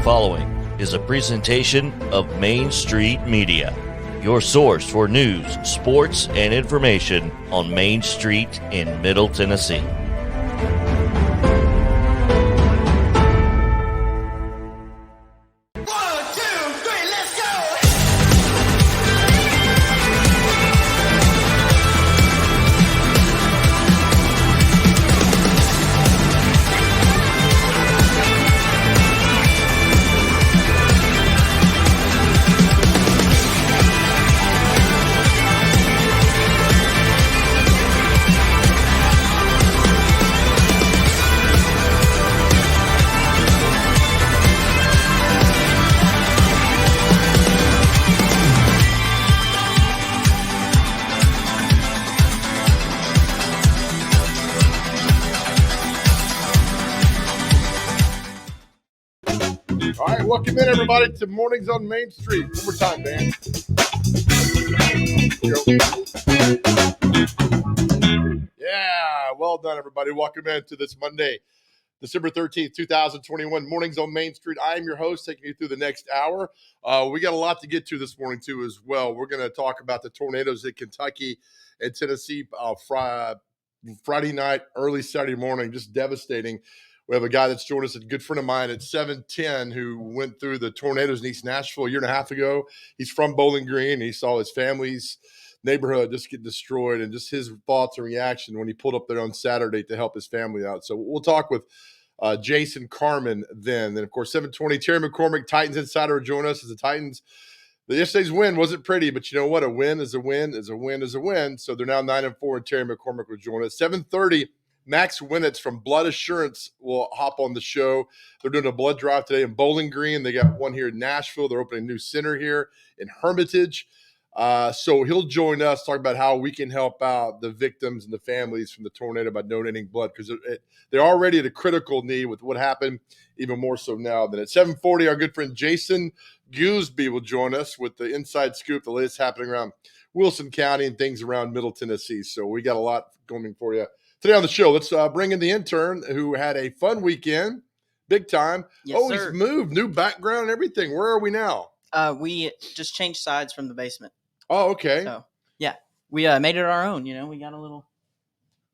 Following is a presentation of Main Street Media, your source for news, sports, and information on Main Street in Middle Tennessee. All right, welcome in, everybody, to Mornings on Main Street. One more time, man. Yeah, well done, everybody. Welcome in to this Monday, December 13th, 2021, Mornings on Main Street. I am your host, taking you through the next hour. We got a lot to get to this morning, too, as well. We're going to talk about the tornadoes in Kentucky and Tennessee Friday night, early Saturday morning, just devastating. We have a guy that's joined us, a good friend of mine at 710, who went through the tornadoes in East Nashville a year and a half ago. He's from Bowling Green. He saw his family's neighborhood just get destroyed, and just his thoughts and reaction when he pulled up there on Saturday to help his family out. So we'll talk with Jason Carmon then. Then, of course, 720, Terry McCormick, Titans Insider, will join us as the Titans. Yesterday's win wasn't pretty, but you know what? A win is a win is a win is a win. So they're now 9-4, and Terry McCormick will join us. 7:30. Max Winitz from Blood Assurance will hop on the show. They're doing a blood drive today in Bowling Green. They got one here in Nashville. They're opening a new center here in Hermitage. So he'll join us, talk about how we can help out the victims and the families from the tornado by donating blood, because they're already at a critical need with what happened, even more so now. Then at 7:40, our good friend Jason Goolesby will join us with the Inside Scoop, the latest happening around Wilson County and things around Middle Tennessee. So we got a lot going for you today on the show. Let's bring in the intern who had a fun weekend, big time. Yes, he's sir. moved, new background and everything. Where are we now? We just changed sides from the basement. Oh, okay. So, yeah, we made it our own. You know, we got a little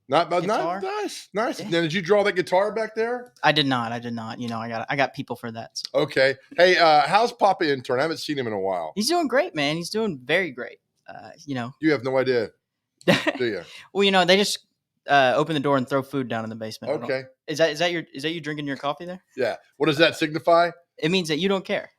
guitar. Nice. Nice. Yeah. Now, did you draw that guitar back there? I did not. You know, I got people for that. So. Okay. Hey, how's Papa Intern? I haven't seen him in a while. He's doing great, man. He's doing very great. You know. You have no idea, do you? Well, you know, they just open the door and throw food down in the basement. Okay. Is that you drinking your coffee there? Yeah. What does that signify? It means that you don't care.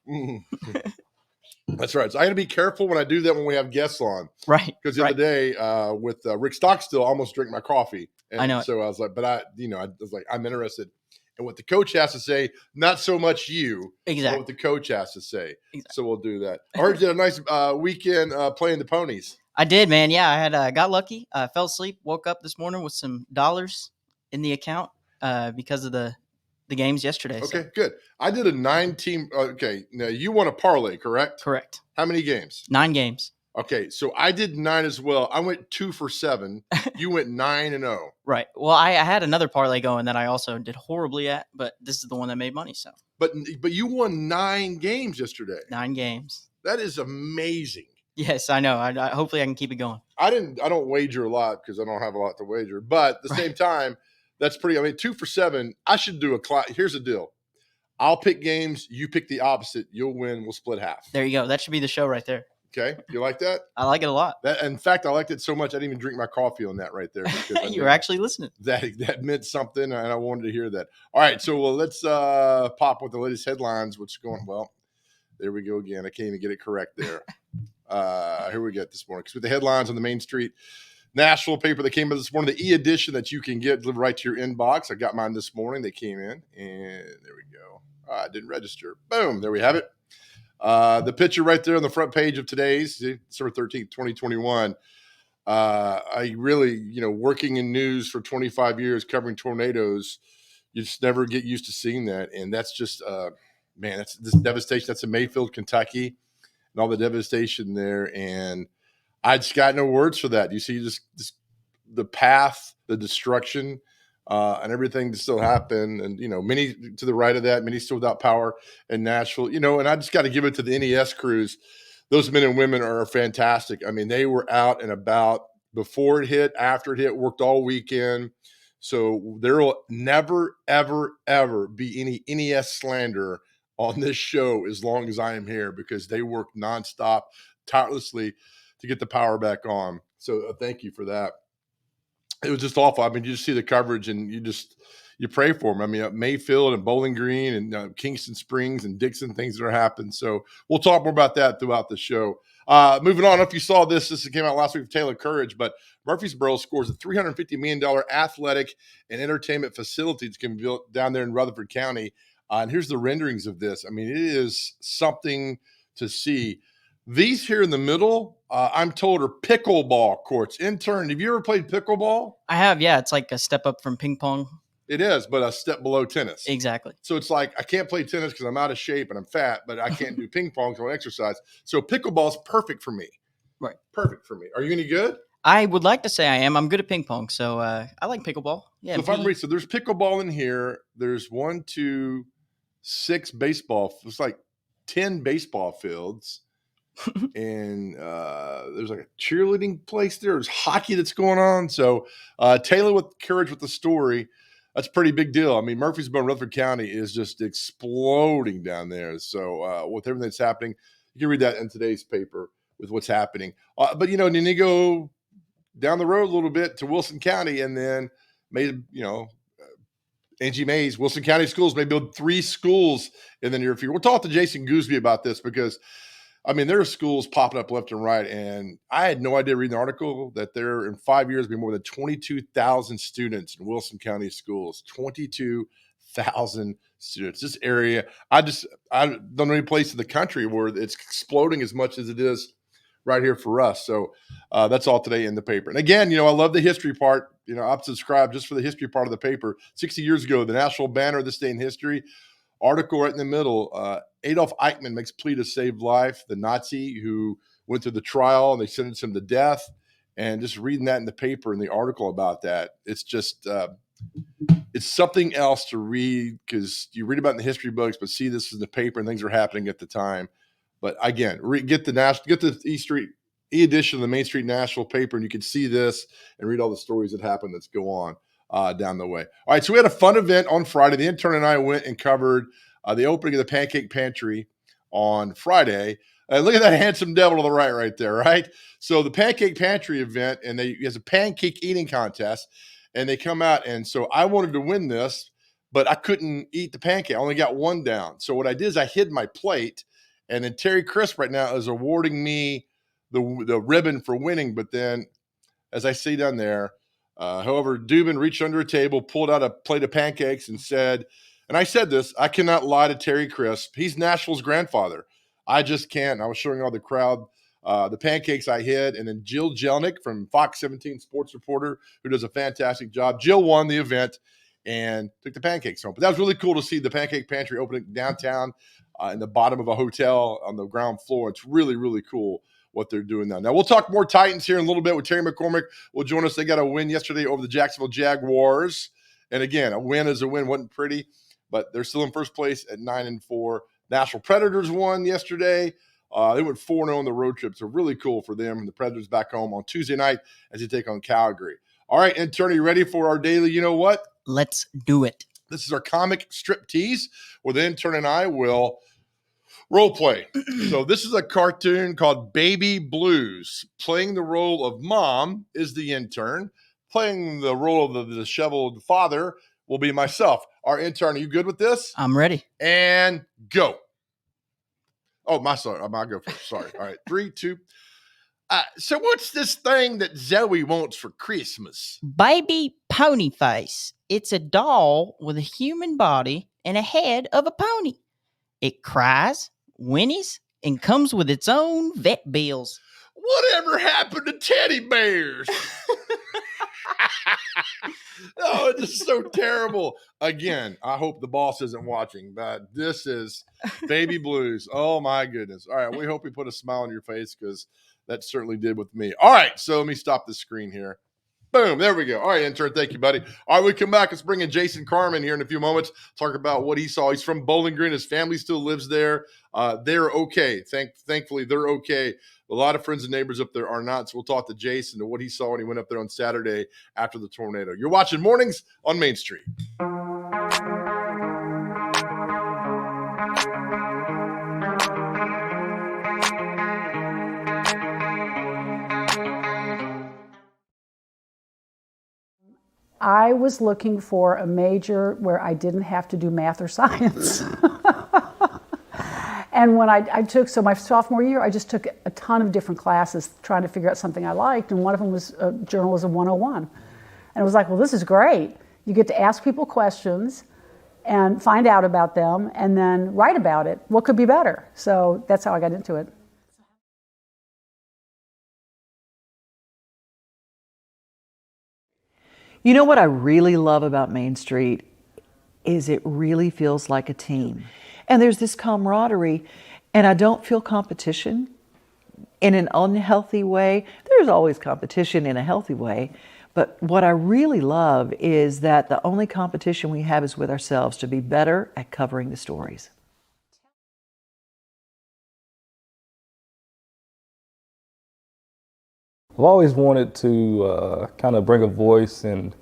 That's right. So I got to be careful when I do that when we have guests on. Right. Because the other day with Rick Stockstill, I almost drank my coffee. And I know. So I was like, I was like, I'm interested in what the coach has to say, not so much you. Exactly. But what the coach has to say. Exactly. So we'll do that. I heard you had a nice weekend playing the ponies. I did, man. Yeah, I had got lucky. Fell asleep, woke up this morning with some dollars in the account because of the games yesterday. Okay, good. I did a 9-team. Okay, now you won a parlay, correct? Correct. How many games? 9 games. Okay, so I did 9 as well. I went 2 for 7. You went 9-0. Right. Well, I had another parlay going that I also did horribly at, but this is the one that made money. So. But you won 9 games yesterday. 9 games. That is amazing. Yes, I know. Hopefully I can keep it going. I don't wager a lot because I don't have a lot to wager. But at the same time, that's pretty. I mean, 2 for 7. I should do a class. Here's the deal. I'll pick games. You pick the opposite. You'll win. We'll split half. There you go. That should be the show right there. Okay, you like that? I like it a lot. In fact, I liked it so much I didn't even drink my coffee on that right there. You were actually listening. That meant something, and I wanted to hear that. All right, so let's pop with the latest headlines. What's going? Well, there we go again. I can't even get it correct there. Here we go this morning. Because with the headlines on the Main Street National paper that came in this morning, the e-edition that you can get delivered right to your inbox. I got mine this morning. They came in, and there we go. I didn't register. Boom. There we have it. The picture right there on the front page of today's December 13th, 2021. I really, working in news for 25 years, covering tornadoes, you just never get used to seeing that. And that's just, man, that's this devastation. That's in Mayfield, Kentucky, and all the devastation there. And I just got no words for that. You see just the path, the destruction, and everything that still happened. And, many to the right of that, many still without power in Nashville, and I just got to give it to the NES crews. Those men and women are fantastic. I mean, they were out and about before it hit, after it hit, worked all weekend. So there will never, ever, ever be any NES slander on this show as long as I am here, because they work nonstop, tirelessly to get the power back on. So thank you for that. It was just awful. I mean, you just see the coverage and you pray for them. I mean, Mayfield and Bowling Green and Kingston Springs and Dixon, things that are happening. So we'll talk more about that throughout the show. Moving on, I don't know if you saw this came out last week with Taylor Courage, but Murfreesboro scores a $350 million athletic and entertainment facility that's going to be built down there in Rutherford County. And here's the renderings of this. I mean, it is something to see. These here in the middle, I'm told, are pickleball courts. Intern, have you ever played pickleball? I have, yeah. It's like a step up from ping pong. It is, but a step below tennis. Exactly. So it's like I can't play tennis because I'm out of shape and I'm fat, but I can't do ping pong because I don't exercise. So pickleball is perfect for me. Right. Perfect for me. Are you any good? I would like to say I am. I'm good at ping pong, so I like pickleball. Yeah. So if I'm reading, so there's pickleball in here. There's 1, 2, 6 baseball. It's like 10 baseball fields. And there's like a cheerleading place there. There's hockey that's going on. So Taylor with Courage with the story. That's a pretty big deal. I mean, Murfreesboro, Rutherford County is just exploding down there. So with everything that's happening, you can read that in today's paper with what's happening. But, then you go down the road a little bit to Wilson County, and then Angie Mays, Wilson County Schools may build 3 schools in the near future. We'll talk to Jason Goolesby about this because I mean, there are schools popping up left and right, and I had no idea reading the article that there in 5 years will be more than 22,000 students in Wilson County schools. 22,000 students. This area, I don't know any place in the country where it's exploding as much as it is right here for us. So that's all today in the paper. And again, I love the history part. I've subscribed just for the history part of the paper. 60 years ago, the national banner of this day in history. Article right in the middle, Adolf Eichmann makes plea to save life, the Nazi who went through the trial and they sentenced him to death. And just reading that in the paper and the article about that, it's just it's something else to read, because you read about it in the history books, but see this in the paper and things are happening at the time. But again, get the e-edition of the Main Street National paper, and you can see this and read all the stories that happen that's go on down the way. All right, so we had a fun event on Friday. The intern and I went and covered the opening of the Pancake Pantry on Friday. Look at that handsome devil to the right there, right? So the Pancake Pantry event, and has a pancake eating contest, and they come out, and so I wanted to win this, but I couldn't eat the pancake. I only got one down. So what I did is I hid my plate, and then Terry Crisp right now is awarding me the ribbon for winning. But then, as I see down there, however, Dubin reached under a table, pulled out a plate of pancakes, and said, and I said this, I cannot lie to Terry Crisp. He's Nashville's grandfather. I just can't. And I was showing all the crowd the pancakes I hid. And then Jill Jelnick from Fox 17 sports reporter, who does a fantastic job. Jill won the event and took the pancakes home. But that was really cool to see the Pancake Pantry opening downtown in the bottom of a hotel on the ground floor. It's really, really cool what they're doing now. Now, we'll talk more Titans here in a little bit with Terry McCormick. Will join us. They got a win yesterday over the Jacksonville Jaguars. And again, a win is a win. Wasn't pretty, but they're still in first place at 9-4. Nashville Predators won yesterday. They went 4-0 on the road trip, so really cool for them. And the Predators back home on Tuesday night as they take on Calgary. All right, intern, are you ready for our daily you know what? Let's do it. This is our comic strip tease where the intern and I will role play. So this is a cartoon called Baby Blues. Playing the role of mom is the intern. Playing the role of the disheveled father will be myself. Our intern, are you good with this? I'm ready. And go. Oh, my go first. Sorry. All right. 3, 2. So what's this thing that Zoe wants for Christmas? Baby Pony Face. It's a doll with a human body and a head of a pony. It cries, whinnies, and comes with its own vet bills. Whatever happened to teddy bears? Oh, it's just so terrible. Again, I hope the boss isn't watching, but this is Baby Blues. Oh, my goodness. All right, we hope we put a smile on your face because that certainly did with me. All right, so let me stop the screen here. Boom, there we go. All right, intern, thank you, buddy. All right, we come back. Let's bring in Jason Carmon here in a few moments, talk about what he saw. He's from Bowling Green. His family still lives there. They're okay. Thankfully, they're okay. A lot of friends and neighbors up there are not. So we'll talk to Jason and what he saw when he went up there on Saturday after the tornado. You're watching Mornings on Main Street. I was looking for a major where I didn't have to do math or science. And when I took, so my sophomore year, I just took a ton of different classes trying to figure out something I liked, and one of them was Journalism 101. And it was like, well, this is great. You get to ask people questions and find out about them and then write about it. What could be better? So that's how I got into it. You know what I really love about Main Street is it really feels like a team. And there's this camaraderie, and I don't feel competition in an unhealthy way. There's always competition in a healthy way. But what I really love is that the only competition we have is with ourselves to be better at covering the stories. I've always wanted to kind of bring a voice and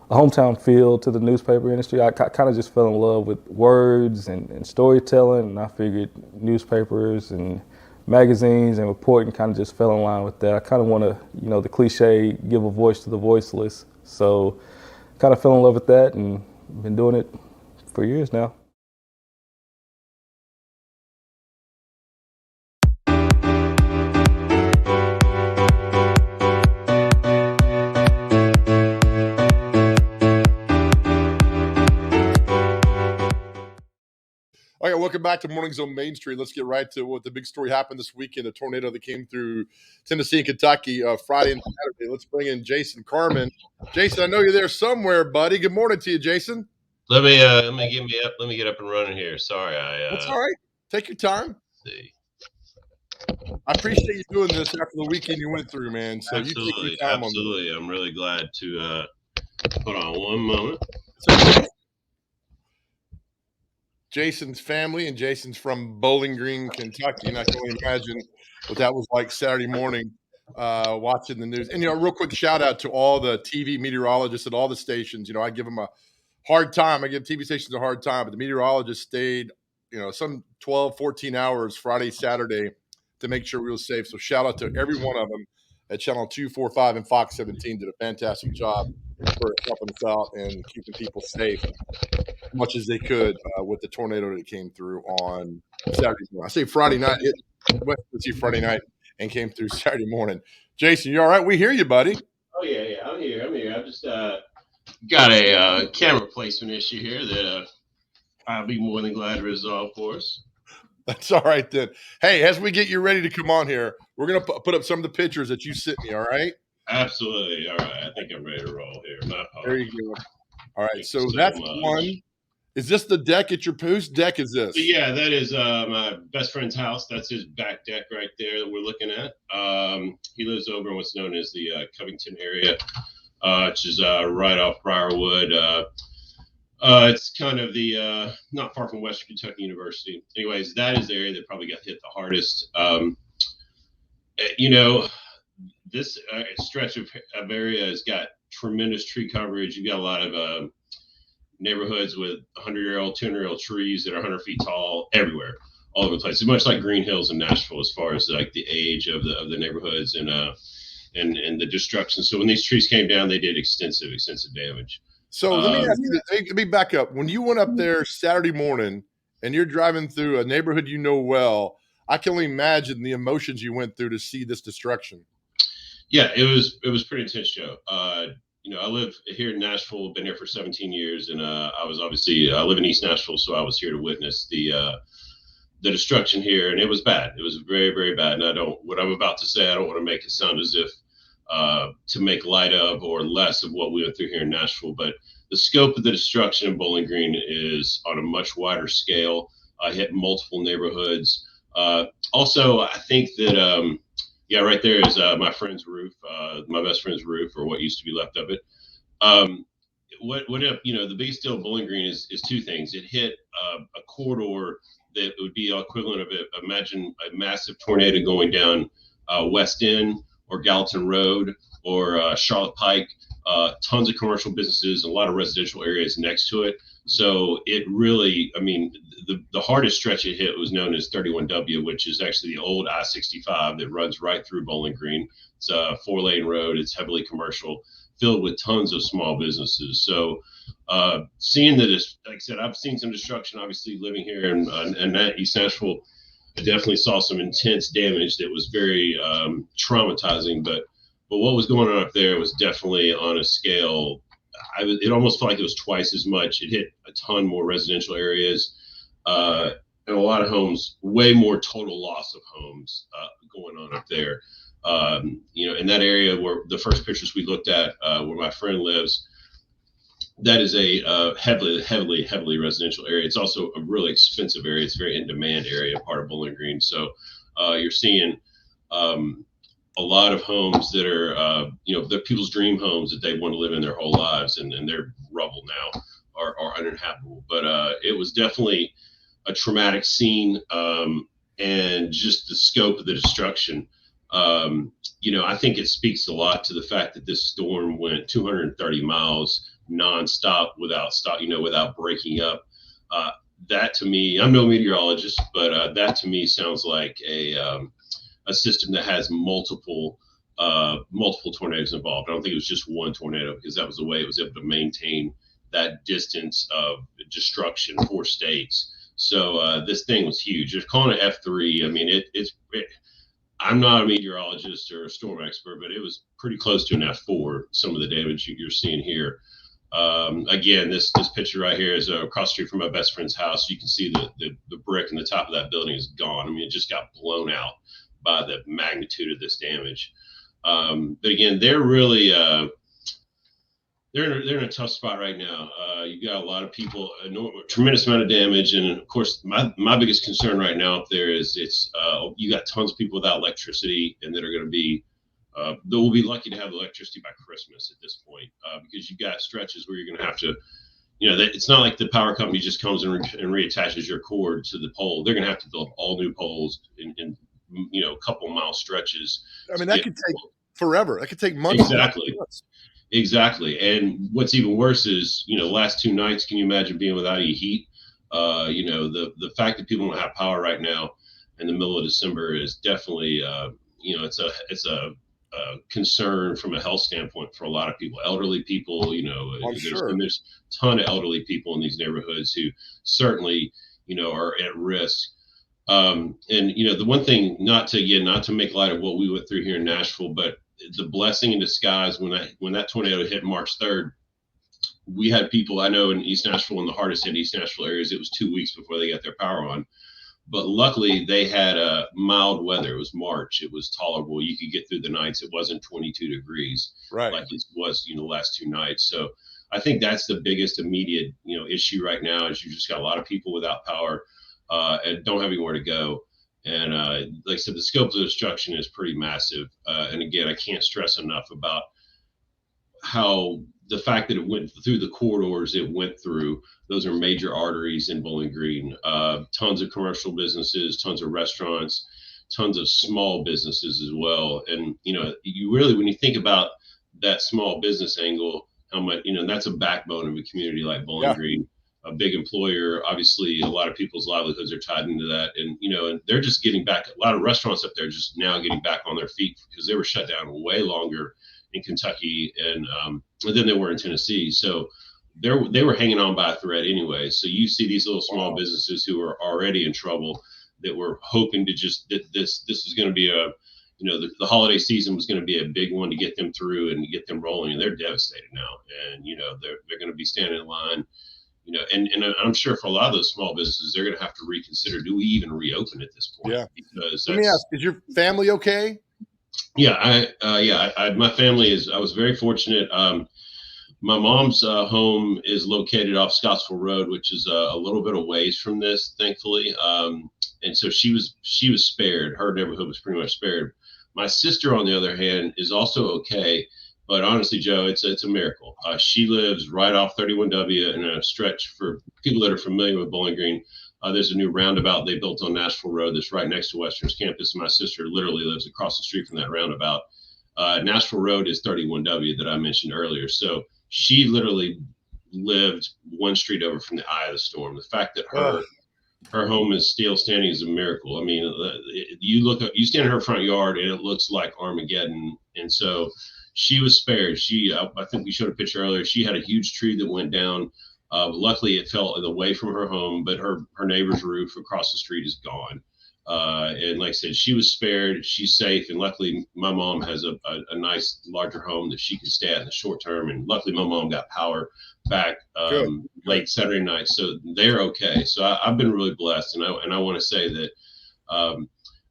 a hometown feel to the newspaper industry. I kind of just fell in love with words and storytelling, and I figured newspapers and magazines and reporting kind of just fell in line with that. I kind of want to, you know, the cliche, give a voice to the voiceless. So kind of fell in love with that and been doing it for years now. All right, welcome back to Mornings on Main Street. Let's get right to what the big story happened this weekend, a tornado that came through Tennessee and Kentucky Friday and Saturday. Let's bring in Jason Carmon. Jason, I know you're there somewhere, buddy. Good morning to you, Jason. Let me get up and running here. Sorry, That's all right. Take your time. Let's see. I appreciate you doing this after the weekend you went through, man. So you take your time on this. I'm really glad to hold on one moment. Jason's family, and Jason's from Bowling Green, Kentucky, and I can only imagine what that was like Saturday morning watching the news. And, you know, real quick shout out to all the TV meteorologists at all the stations. You know, I give them a hard time. I give TV stations a hard time, but the meteorologists stayed, you know, some 12, 14 hours Friday, Saturday to make sure we were safe. So shout out to every one of them at Channel 245 and Fox 17 did a fantastic job for helping us out and keeping people safe as much as they could with the tornado that came through on Saturday morning. I say Friday night. It went to Friday night and came through Saturday morning. Jason, you all right? We hear you, buddy. Oh, yeah. I'm here. I just got a camera placement issue here that I'll be more than glad to resolve for us. That's all right, then. Hey, as we get you ready to come on here, we're going to put up some of the pictures that you sent me, all right? Absolutely. All right. I think I'm ready to roll here. There you go. All right. So that's one. Is this the deck at your whose deck is this? So yeah, that is my best friend's house. That's his back deck right there that we're looking at. He lives over in what's known as the Covington area, which is right off Briarwood. It's kind of the not far from Western Kentucky University. Anyways, that is the area that probably got hit the hardest. You know, this stretch of area has got tremendous tree coverage. You've got a lot of neighborhoods with 100-year-old, 200-year-old trees that are 100 feet tall everywhere, all over the place. It's much like Green Hills in Nashville as far as like the age of the neighborhoods and the destruction. So when these trees came down, they did extensive damage. So let me ask you, let me back up. When you went up there Saturday morning and you're driving through a neighborhood you know well, I can only imagine the emotions you went through to see this destruction. Yeah, it was pretty intense, Joe. I live here in Nashville, been here for 17 years, and I was obviously I live in East Nashville, so I was here to witness the destruction here, and it was bad. It was very, very bad. And what I'm about to say, I don't want to make it sound as if to make light of or less of what we went through here in Nashville, but the scope of the destruction in Bowling Green is on a much wider scale. I hit multiple neighborhoods. Also, I think that right there is my friend's roof, my best friend's roof, or what used to be left of it. The biggest deal of Bowling Green is two things. It hit a corridor that would be equivalent of imagine a massive tornado going down West End or Gallatin Road or Charlotte Pike. Tons of commercial businesses and a lot of residential areas next to it. So it really, the hardest stretch it hit was known as 31W, which is actually the old I-65 that runs right through Bowling Green. It's a 4-lane road. It's heavily commercial, filled with tons of small businesses. So seeing that, like I said, I've seen some destruction, obviously living here in East Nashville. I definitely saw some intense damage that was very traumatizing, but what was going on up there was definitely on a scale. It almost felt like it was twice as much. It hit a ton more residential areas and a lot of homes, way more total loss of homes going on up there. In that area where the first pictures we looked at, where my friend lives, that is a heavily residential area. It's also a really expensive area. It's a very in demand area, part of Bowling Green. So you're seeing a lot of homes that are, they're people's dream homes that they want to live in their whole lives, and they're rubble now, are uninhabitable. But it was definitely a traumatic scene, and just the scope of the destruction. I think it speaks a lot to the fact that this storm went 230 miles nonstop without breaking up. That to me, I'm no meteorologist, but that to me sounds like a system that has multiple tornadoes involved. I don't think it was just one tornado, because that was the way it was able to maintain that distance of destruction for states. So this thing was huge. Just calling it F3. I'm not a meteorologist or a storm expert, but it was pretty close to an F4. Some of the damage you're seeing here. Again, this picture right here is across the street from my best friend's house. You can see the brick in the top of that building is gone. It just got blown out by the magnitude of this damage. But again, they're really they're in a tough spot right now. You've got a lot of people, a tremendous amount of damage, and of course, my biggest concern right now up there is you got tons of people without electricity, and that are going to be they will be lucky to have electricity by Christmas at this point, because you've got stretches where you're going to have to. It's not like the power company just comes and reattaches your cord to the pole. They're going to have to build all new poles in a couple mile stretches. That could take forever. That could take months. Exactly. And what's even worse is, last 2 nights, can you imagine being without any heat? The fact that people don't have power right now in the middle of December is definitely, it's a concern from a health standpoint for a lot of people, elderly people, there's a ton of elderly people in these neighborhoods who certainly, are at risk. The one thing, not to make light of what we went through here in Nashville, but the blessing in disguise when that tornado hit March 3rd, we had people I know in East Nashville, in the hardest hit East Nashville areas, it was 2 weeks before they got their power on. But luckily they had mild weather. It was March. It was tolerable. You could get through the nights. It wasn't 22 degrees right, like it was, the last 2 nights. So I think that's the biggest immediate, issue right now, is you just got a lot of people without power and don't have anywhere to go. And like I said, the scope of the destruction is pretty massive. And again, I can't stress enough about how the fact that it went through the corridors it went through, those are major arteries in Bowling Green. Tons of commercial businesses, tons of restaurants, tons of small businesses as well. And, you really, when you think about that small business angle, how much, that's a backbone of a community like Bowling Green, a big employer. Obviously, a lot of people's livelihoods are tied into that. And, and they're just getting back. A lot of restaurants up there just now getting back on their feet because they were shut down way longer in Kentucky and then they were in Tennessee. So they were hanging on by a thread anyway. So you see these little small businesses who are already in trouble that were hoping to just that this was going to be the holiday season was going to be a big one to get them through and get them rolling, and they're devastated now. And they're going to be standing in line. And I'm sure for a lot of those small businesses, they're going to have to reconsider: do we even reopen at this point? Yeah. Because let me ask: is your family okay? Yeah, my family is. I was very fortunate. My mom's home is located off Scottsville Road, which is a little bit of ways from this, thankfully. And so she was spared. Her neighborhood was pretty much spared. My sister, on the other hand, is also okay. But honestly, Joe, it's a miracle. She lives right off 31W in a stretch for people that are familiar with Bowling Green. There's a new roundabout they built on Nashville Road that's right next to Western's campus. My sister literally lives across the street from that roundabout. Nashville Road is 31W that I mentioned earlier. So she literally lived one street over from the eye of the storm. The fact that her home is still standing is a miracle. I mean, you stand in her front yard and it looks like Armageddon. And so she was spared. I think we showed a picture earlier. She had a huge tree that went down. Luckily, it fell away from her home, but her neighbor's roof across the street is gone. And like I said, she was spared. She's safe. And luckily, my mom has a nice, larger home that she can stay at in the short term. And luckily, my mom got power back late Saturday night. So they're okay. So I've been really blessed. And I want to say that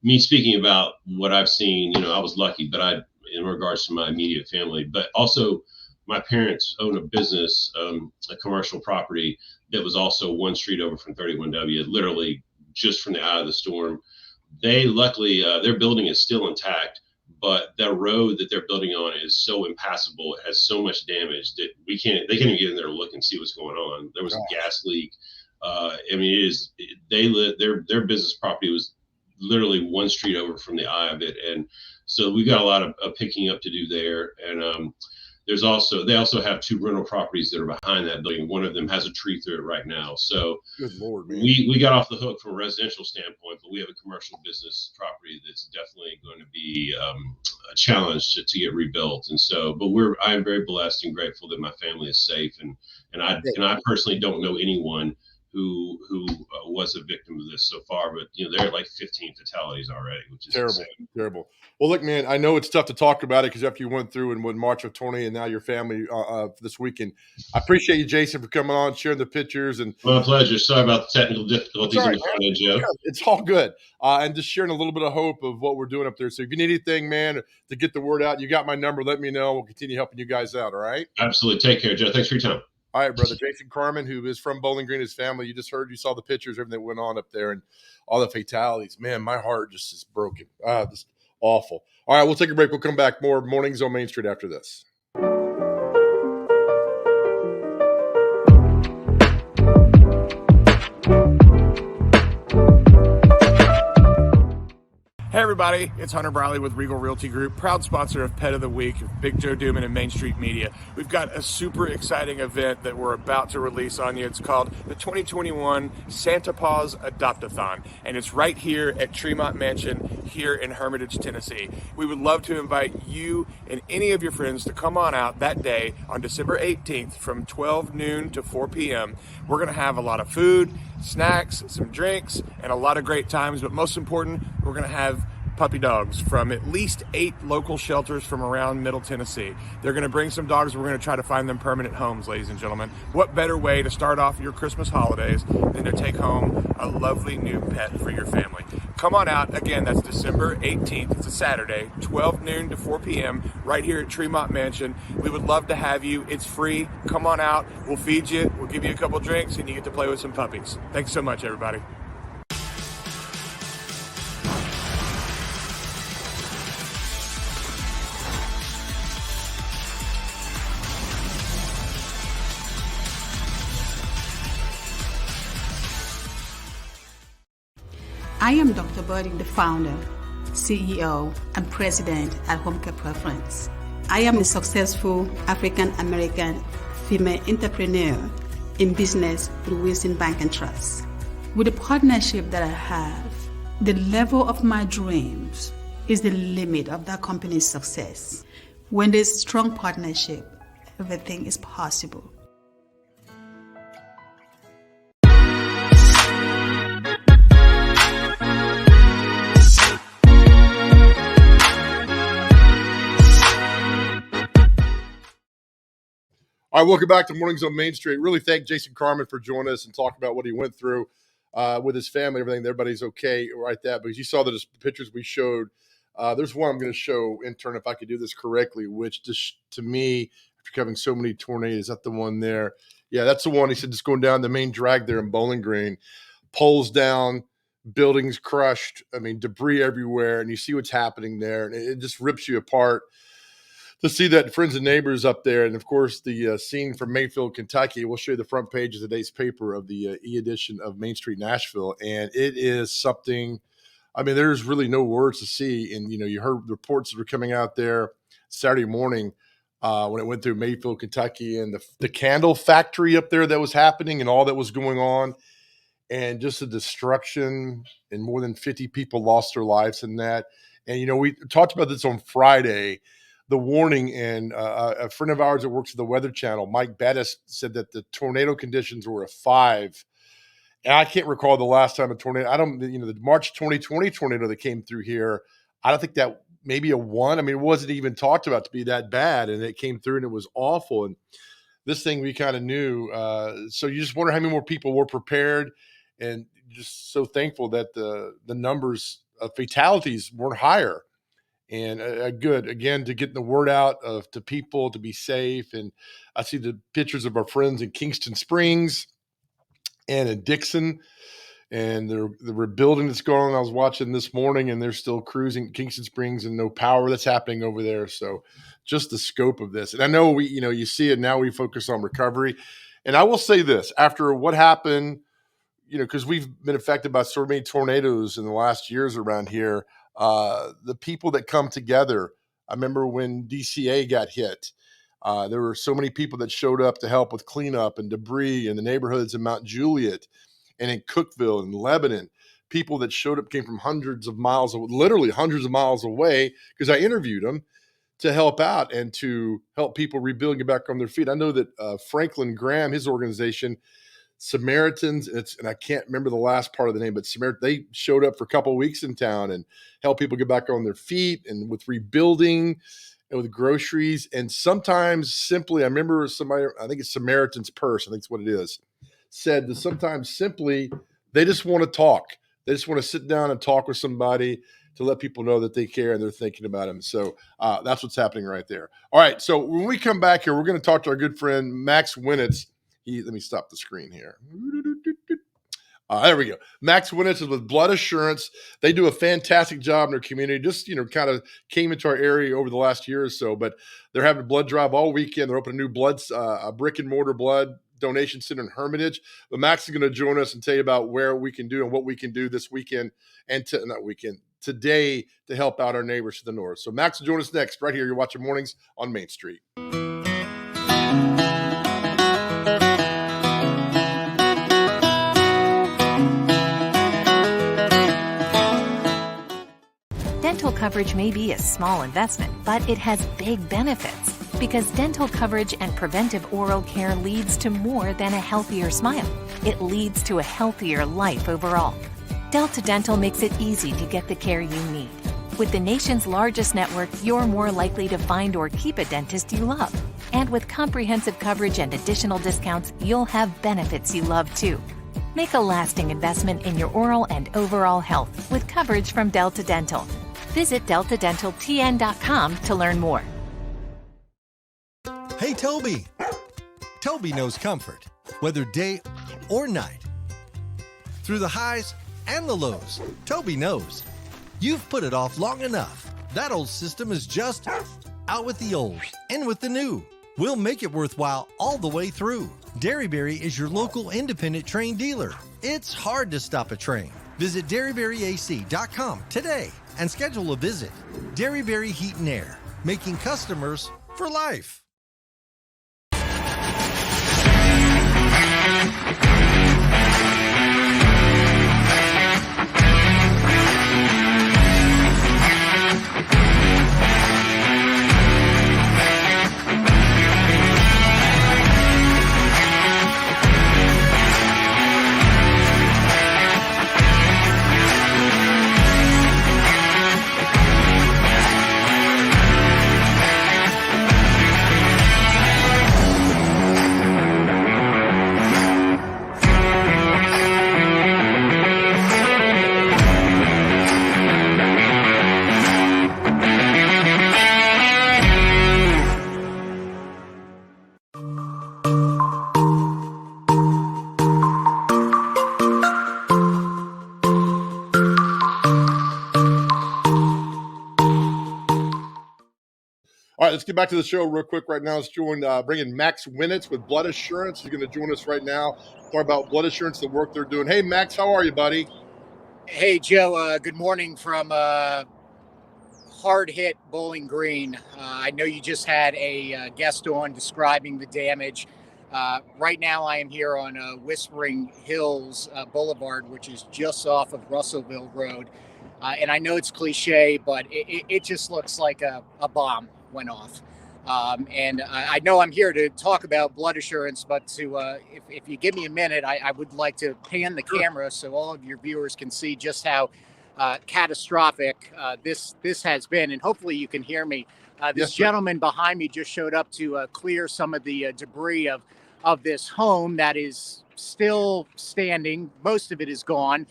me speaking about what I've seen, I was lucky, but in regards to my immediate family, but also my parents own a business, a commercial property that was also one street over from 31W, literally just from the eye of the storm. They luckily, their building is still intact, but the road that they're building on is so impassable. It has so much damage that they can't even get in there to look and see what's going on. There was a gas leak. Their business property was literally one street over from the eye of it. And so we got a lot of picking up to do there. And they also have two rental properties that are behind that building. One of them has a tree through it right now. So good Lord, man. We got off the hook from a residential standpoint, but we have a commercial business property that's definitely going to be a challenge to get rebuilt. And so, but I am very blessed and grateful that my family is safe. And I personally don't know anyone who was a victim of this so far, but they're at like 15 fatalities already, which is terrible. Well, look, man, I know it's tough to talk about it because after you went through in March of 20 and now your family this weekend, I appreciate you, Jason, for coming on, sharing the pictures. And my pleasure. Sorry about the technical difficulties in the front end, Joe. It's all good. And just sharing a little bit of hope of what we're doing up there. So if you need anything, man, to get the word out, you got my number. Let me know. We'll continue helping you guys out. All right. Absolutely. Take care, Joe. Thanks for your time. All right, brother. Jason Carmon, who is from Bowling Green, his family. You saw the pictures, everything that went on up there and all the fatalities. Man, my heart just is broken. Just awful. All right, we'll take a break. We'll come back. More Mornings on Main Street after this. Hey everybody, it's Hunter Briley with Regal Realty Group, proud sponsor of Pet of the Week of Big Joe Dooman and Main Street Media. We've got a super exciting event that we're about to release on you. It's called the 2021 Santa Paws Adopt-a-thon, and it's right here at Tremont Mansion here in Hermitage, Tennessee. We would love to invite you and any of your friends to come on out that day on December 18th from 12 noon to 4 p.m. We're going to have a lot of food, snacks, some drinks, and a lot of great times, but most important, we're going to have puppy dogs from at least 8 local shelters from around Middle Tennessee. They're going to bring some dogs. We're going to try to find them permanent homes, ladies and gentlemen. What better way to start off your Christmas holidays than to take home a lovely new pet for your family? Come on out. Again, that's December 18th. It's a Saturday, 12 noon to 4 p.m. right here at Tremont Mansion. We would love to have you. It's free. Come on out. We'll feed you. We'll give you a couple drinks, and you get to play with some puppies. Thanks so much, everybody. I am Dr. Birding, the founder, CEO, and president at Home Care Preference. I am a successful African-American female entrepreneur in business with Wilson Bank and Trust. With the partnership that I have, the level of my dreams is the limit of that company's success. When there's a strong partnership, everything is possible. All right, welcome back to Mornings on Main Street. Really thank Jason Carmon for joining us and talking about what he went through with his family, everything. Everybody's okay right there. Because you saw the pictures we showed. There's one I'm going to show, intern, if I could do this correctly, which just to me, after having so many tornadoes, is that the one there? Yeah, that's the one. He said just going down the main drag there in Bowling Green. Poles down, buildings crushed. I mean, debris everywhere. And you see what's happening there. And it just rips you apart. To see that friends and neighbors up there, and of course the scene from Mayfield, Kentucky. We'll show you the front page of today's paper of the e-edition of Main Street Nashville, and it is something. I mean, there's really no words to see. And you heard the reports that were coming out there Saturday morning when it went through Mayfield, Kentucky, and the candle factory up there that was happening, and all that was going on, and just the destruction, and more than 50 people lost their lives in that. And we talked about this on Friday. The warning, and a friend of ours that works at the Weather Channel, Mike Bettis, said that the tornado conditions were a 5. And I can't recall the last time a tornado. The March 2020 tornado that came through here, I don't think that maybe a 1. I mean, it wasn't even talked about to be that bad, and it came through and it was awful. And this thing we kind of knew. So you just wonder how many more people were prepared, and just so thankful that the numbers of fatalities weren't higher. And good, again, to get the word out to people to be safe. And I see the pictures of our friends in Kingston Springs and in Dixon, and the rebuilding that's going on. I was watching this morning, and they're still cruising Kingston Springs, and no power that's happening over there. So just the scope of this. And I know you see it now, we focus on recovery. And I will say this, after what happened, because we've been affected by so many tornadoes in the last years around here, the people that come together. I remember when DCA got hit, there were so many people that showed up to help with cleanup and debris in the neighborhoods in Mount Juliet and in Cookville and Lebanon. People that showed up came from literally hundreds of miles away, because I interviewed them to help out and to help people rebuild and get back on their feet. I know that Franklin Graham, his organization, Samaritans, and I can't remember the last part of the name, but they showed up for a couple of weeks in town and helped people get back on their feet, and with rebuilding and with groceries. And sometimes simply, I remember somebody, I think it's Samaritan's Purse, I think it's what it is, said that sometimes simply they just want to talk. They just want to sit down and talk with somebody to let people know that they care and they're thinking about them. So that's what's happening right there. All right, so when we come back here, we're going to talk to our good friend Max Winitz. Let me stop the screen here. There we go. Max Winitz is with Blood Assurance. They do a fantastic job in their community. Just, kind of came into our area over the last year or so, but they're having a blood drive all weekend. They're opening a new a brick and mortar blood donation center in Hermitage. But Max is going to join us and tell you about where we can do and what we can do this weekend today to help out our neighbors to the north. So Max will join us next right here. You're watching Mornings on Main Street. Dental coverage may be a small investment, but it has big benefits, because dental coverage and preventive oral care leads to more than a healthier smile. It leads to a healthier life overall. Delta Dental makes it easy to get the care you need. With the nation's largest network, you're more likely to find or keep a dentist you love. And with comprehensive coverage and additional discounts, you'll have benefits you love too. Make a lasting investment in your oral and overall health with coverage from Delta Dental. Visit deltadentaltn.com to learn more. Hey, Toby. Toby knows comfort, whether day or night. Through the highs and the lows, Toby knows. You've put it off long enough. That old system is just out with the old, in with the new. We'll make it worthwhile all the way through. Dairyberry is your local independent train dealer. It's hard to stop a train. Visit DairyBaryAC.com today and schedule a visit. Dairy Berry Heat and Air, making customers for life. All right, let's get back to the show real quick right now. Let's bring in Max Winitz with Blood Assurance. He's going to join us right now, talk about Blood Assurance, the work they're doing. Hey, Max, how are you, buddy? Hey, Joe. Good morning from hard-hit Bowling Green. I know you just had a guest on describing the damage. Right now, I am here on Whispering Hills Boulevard, which is just off of Russellville Road. And I know it's cliche, but it just looks like a bomb went off. And I know I'm here to talk about Blood Assurance, but if you give me a minute, I would like to pan the camera so all of your viewers can see just how catastrophic this has been. And hopefully you can hear me. This gentleman behind me just showed up to clear some of the debris of this home that is still standing. Most of it is gone.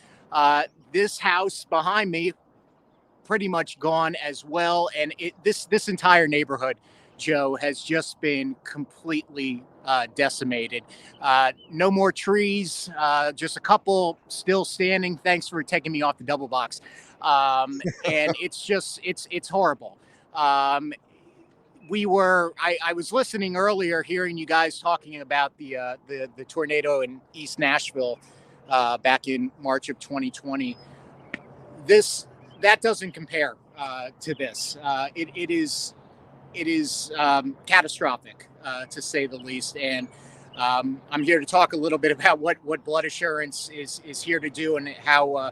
This house behind me, pretty much gone as well. And this entire neighborhood, Joe, has just been completely decimated. No more trees, just a couple still standing. Thanks for taking me off the double box. And it's horrible. I was listening earlier, hearing you guys talking about the tornado in East Nashville back in March of 2020. That doesn't compare to this. It is catastrophic, to say the least. And I'm here to talk a little bit about what Blood Assurance is here to do, and how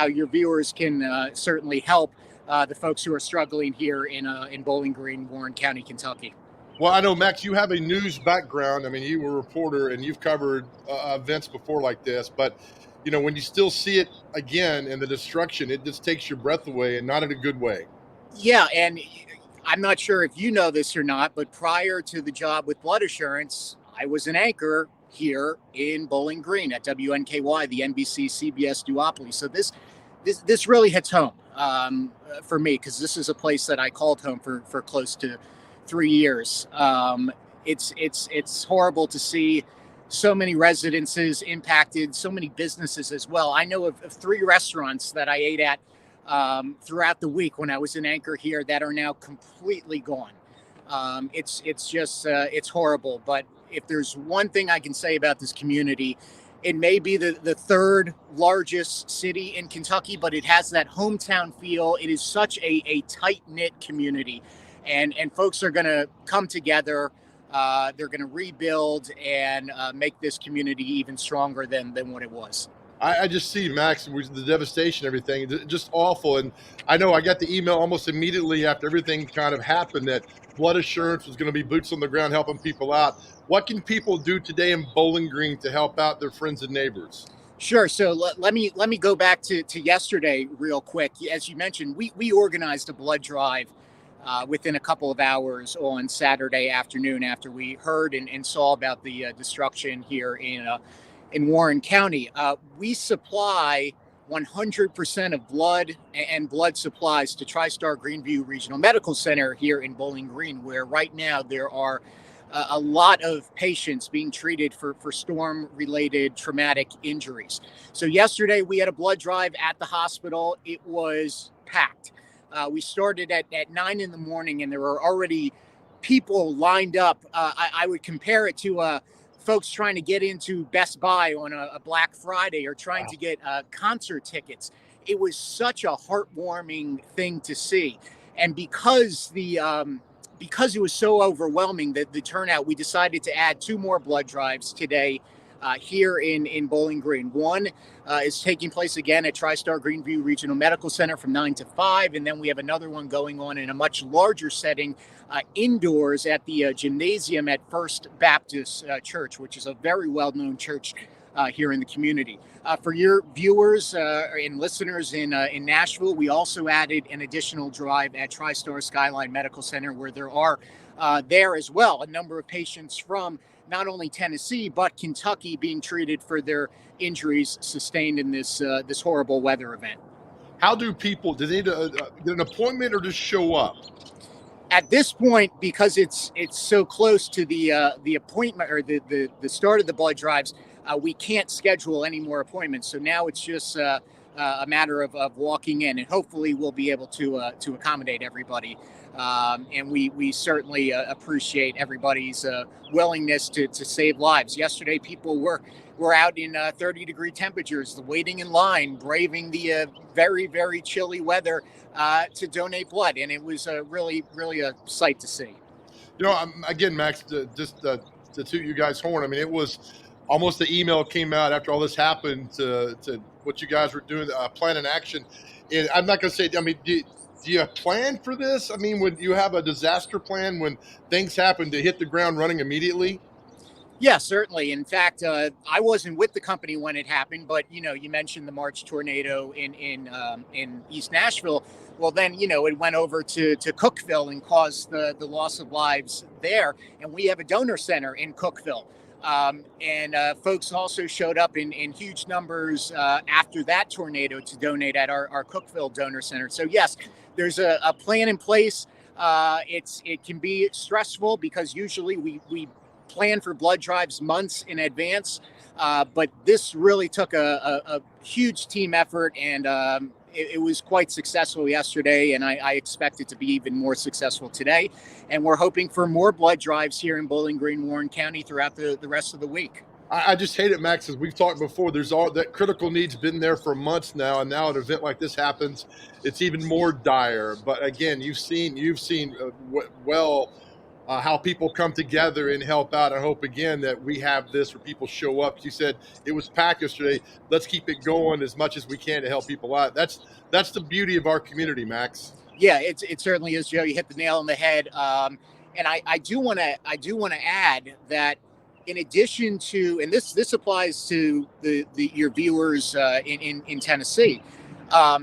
your viewers can certainly help the folks who are struggling here in Bowling Green, Warren County, Kentucky. Well, I know, Max, you have a news background. I mean, you were a reporter and you've covered events before like this, but you know, when you still see it again and the destruction, it just takes your breath away, and not in a good way. Yeah, and I'm not sure if you know this or not, but prior to the job with Blood Assurance, I was an anchor here in Bowling Green at WNKY, the NBC CBS duopoly. So this really hits home for me, because this is a place that I called home for close to 3 years. It's horrible to see so many residences impacted, so many businesses as well. I know of 3 restaurants that I ate at throughout the week when I was an anchor here that are now completely gone. It's horrible. But if there's one thing I can say about this community, it may be the third largest city in Kentucky, but it has that hometown feel. It is such a tight-knit community, and folks are going to come together. They're going to rebuild and make this community even stronger than what it was. I just see, Max, the devastation, everything, just awful. And I know I got the email almost immediately after everything kind of happened that Blood Assurance was going to be boots on the ground helping people out. What can people do today in Bowling Green to help out their friends and neighbors? Sure. So let me go back to yesterday real quick. As you mentioned, we organized a blood drive within a couple of hours on Saturday afternoon after we heard and saw about the destruction here in Warren County. We supply 100% of blood and blood supplies to TriStar Greenview Regional Medical Center here in Bowling Green, where right now there are a lot of patients being treated for storm-related traumatic injuries. So yesterday we had a blood drive at the hospital. It was packed. We started at 9 in the morning, and there were already people lined up. I would compare it to folks trying to get into Best Buy on a Black Friday or trying to get concert tickets. It was such a heartwarming thing to see. And because it was so overwhelming, the turnout, we decided to add 2 more blood drives today here in Bowling Green. One is taking place again at TriStar Greenview Regional Medical Center from 9 to 5. And then we have another one going on in a much larger setting indoors at the gymnasium at First Baptist Church, which is a very well-known church here in the community. For your viewers and listeners in Nashville, we also added an additional drive at TriStar Skyline Medical Center, where there are there as well a number of patients from not only Tennessee but Kentucky being treated for their injuries sustained in this horrible weather event. How do people? Do they need to get an appointment or just show up? At this point, because it's so close to the appointment or the start of the blood drives, we can't schedule any more appointments. So now it's just a matter of walking in, and hopefully we'll be able to accommodate everybody. And we certainly appreciate everybody's willingness to save lives. Yesterday, people were out in 30-degree temperatures, waiting in line, braving the very, very chilly weather to donate blood. And it was really, really a sight to see. You know, again, Max, just to toot you guys' horn, I mean, it was almost the email came out after all this happened to what you guys were doing, plan and action. And I'm not going to say, I mean, do you plan for this? I mean, when you have a disaster plan, when things happen, to hit the ground running immediately? Yeah, certainly. In fact, I wasn't with the company when it happened, but you mentioned the March tornado in East Nashville. Well, then it went over to Cookeville and caused the loss of lives there. And we have a donor center in Cookeville. And folks also showed up in huge numbers after that tornado to donate at our Cookeville donor center. So yes, there's a plan in place. It can be stressful because usually we plan for blood drives months in advance, but this really took a huge team effort, and it was quite successful yesterday, and I expect it to be even more successful today. And we're hoping for more blood drives here in Bowling Green, Warren County throughout the rest of the week. I just hate it, Max, as we've talked before. There's all that critical needs been there for months now, and now an event like this happens, it's even more dire. But again, you've seen how people come together and help out. I hope again that we have this where people show up. You said it was packed yesterday. Let's keep it going as much as we can to help people out. That's the beauty of our community, Max. Yeah, it certainly is, Joe. You hit the nail on the head. And I do want to add that in addition to, and this applies to your viewers in Tennessee. I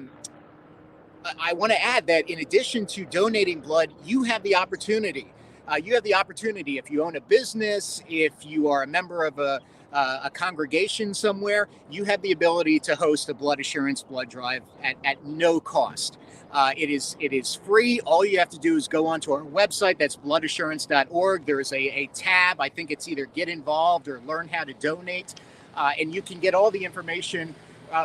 want to add that in addition to donating blood, you have the opportunity. If you own a business, if you are a member of a congregation somewhere, you have the ability to host a blood assurance blood drive at no cost. It is free. All you have to do is go onto our website. That's bloodassurance.org. There is a tab. I think it's either Get Involved or Learn How to Donate. And you can get all the information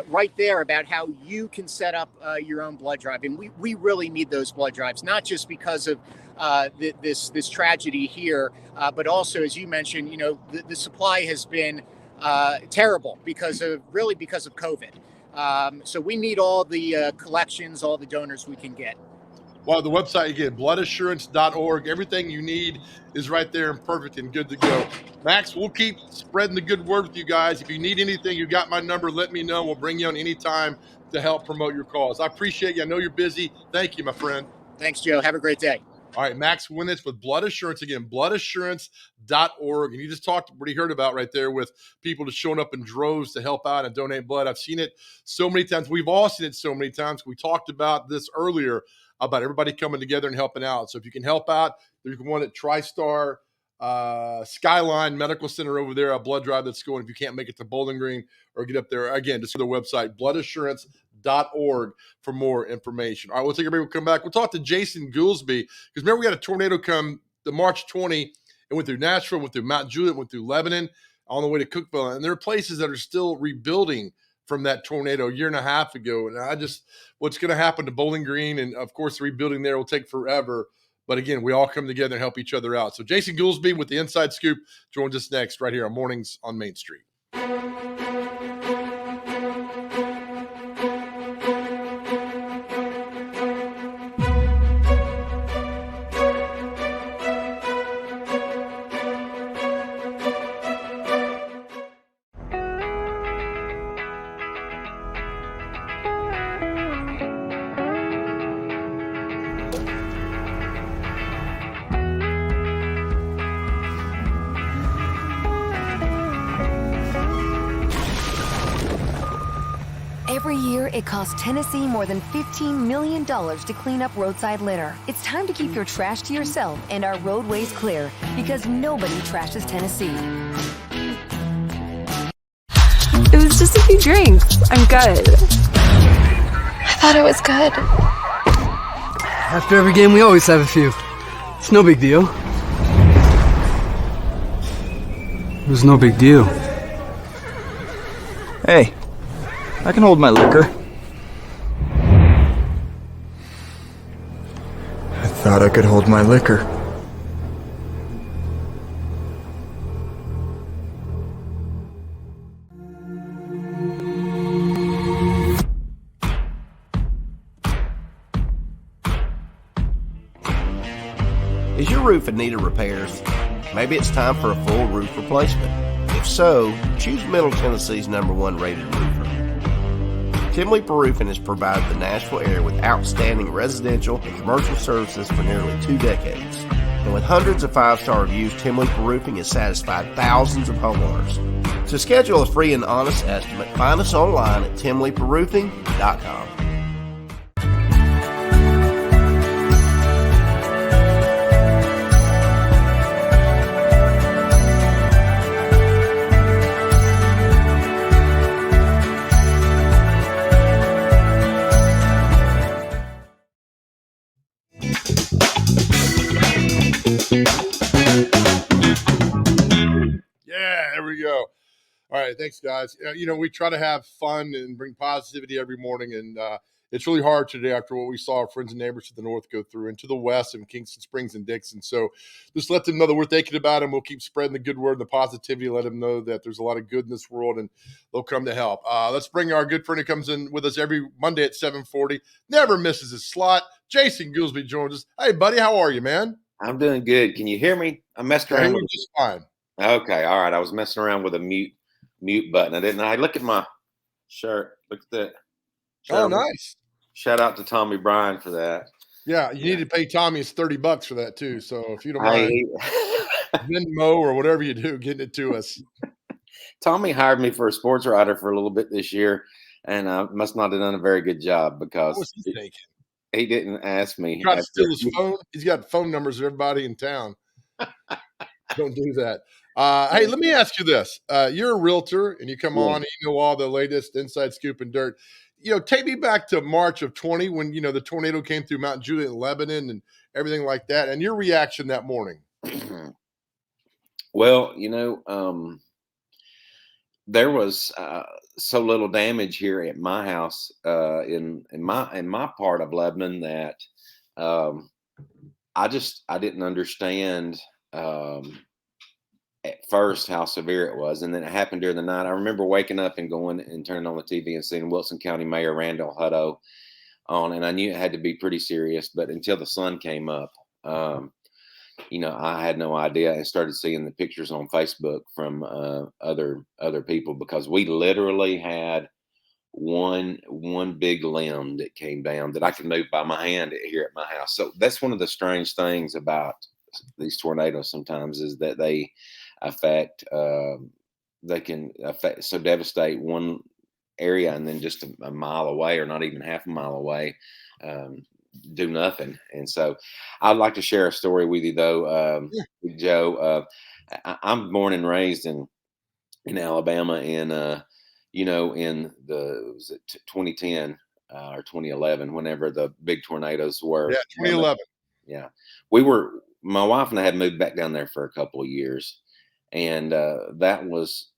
right there about how you can set up your own blood drive. And we really need those blood drives, not just because of this tragedy here, but also, as you mentioned, the supply has been terrible because of COVID. So we need all the collections, all the donors we can get. Well, the website again, bloodassurance.org. Everything you need is right there and perfect and good to go. Max, we'll keep spreading the good word with you guys. If you need anything, you got my number. Let me know. We'll bring you on anytime to help promote your cause. I appreciate you. I know you're busy. Thank you, my friend. Thanks, Joe. Have a great day. All right, Max Winitz with Blood Assurance again, bloodassurance.org. And you just talked what he heard about right there with people just showing up in droves to help out and donate blood. I've seen it so many times. We've all seen it so many times. We talked about this earlier about everybody coming together and helping out. So if you can help out, there's one at TriStar Skyline Medical Center over there, a blood drive that's going if you can't make it to Bowling Green or get up there. Again, just go to the website, bloodassurance.org for more information. All right, we'll take a break. We'll come back. We'll talk to Jason Goolesby because remember we had a tornado come the March 20 and went through Nashville, went through Mount Juliet, went through Lebanon, on the way to Cookeville. And there are places that are still rebuilding from that tornado a year and a half ago. And what's going to happen to Bowling Green, and of course the rebuilding there will take forever. But again, we all come together and help each other out. So Jason Goolesby with the Inside Scoop joins us next right here on Mornings on Main Street. Every year, it costs Tennessee more than $15 million to clean up roadside litter. It's time to keep your trash to yourself and our roadways clear, because nobody trashes Tennessee. It was just a few drinks. I'm good. I thought it was good. After every game, we always have a few. It's no big deal. It was no big deal. Hey, I can hold my liquor. I thought I could hold my liquor. Is your roof in need of repairs? Maybe it's time for a full roof replacement. If so, choose Middle Tennessee's #1 rated roofer. Tim Leeper Roofing has provided the Nashville area with outstanding residential and commercial services for nearly 2 decades. And with hundreds of 5-star reviews, Tim Leeper Roofing has satisfied thousands of homeowners. To schedule a free and honest estimate, find us online at timleeperroofing.com. Yeah, there we go. All right, thanks, guys. We try to have fun and bring positivity every morning, and it's really hard today after what we saw our friends and neighbors to the north go through, and to the west in Kingston Springs and Dixon. So just let them know that we're thinking about them. We'll keep spreading the good word and the positivity. Let them know that there's a lot of good in this world, and they'll come to help. Let's bring our good friend who comes in with us every Monday at 7:40. Never misses his slot. Jason Goolesby joins us. Hey, buddy, how are you, man? I'm doing good. Can you hear me? I messed around with just fine. Okay, all right. I was messing around with a mute button. I look at my shirt. Look at that. Oh, nice. Shout out to Tommy Bryan for that. Yeah, you need to pay Tommy his $30 for that too. So if you don't Hey, mind, Venmo or whatever you do, getting it to us. Tommy hired me for a sports writer for a little bit this year, and I must not have done a very good job because What's he thinking? he didn't ask me. He tried to steal his phone. He's got phone numbers of everybody in town. Don't do that. Hey, let me ask you this. You're a realtor and you come on and you know all the latest inside scoop and dirt. Take me back to March of 20 when, the tornado came through Mount Juliet in Lebanon and everything like that, and your reaction that morning. Well, there was so little damage here at my house in my part of Lebanon that I didn't understand at first how severe it was, and then it happened during the night. I remember waking up and going and turning on the TV and seeing Wilson County Mayor Randall Hutto on, and I knew it had to be pretty serious. But until the sun came up, I had no idea, and started seeing the pictures on Facebook from other people, because we literally had one big limb that came down that I could move by my hand here at my house. So that's one of the strange things about these tornadoes sometimes, is that they can devastate one area, and then just a mile away, or not even half a mile away, do nothing. And so I'd like to share a story with you though, with Joe. I'm born and raised in Alabama, and in was it 2010 or 2011, whenever the big tornadoes were. Yeah, 2011. Yeah, my wife and I had moved back down there for a couple of years, and that was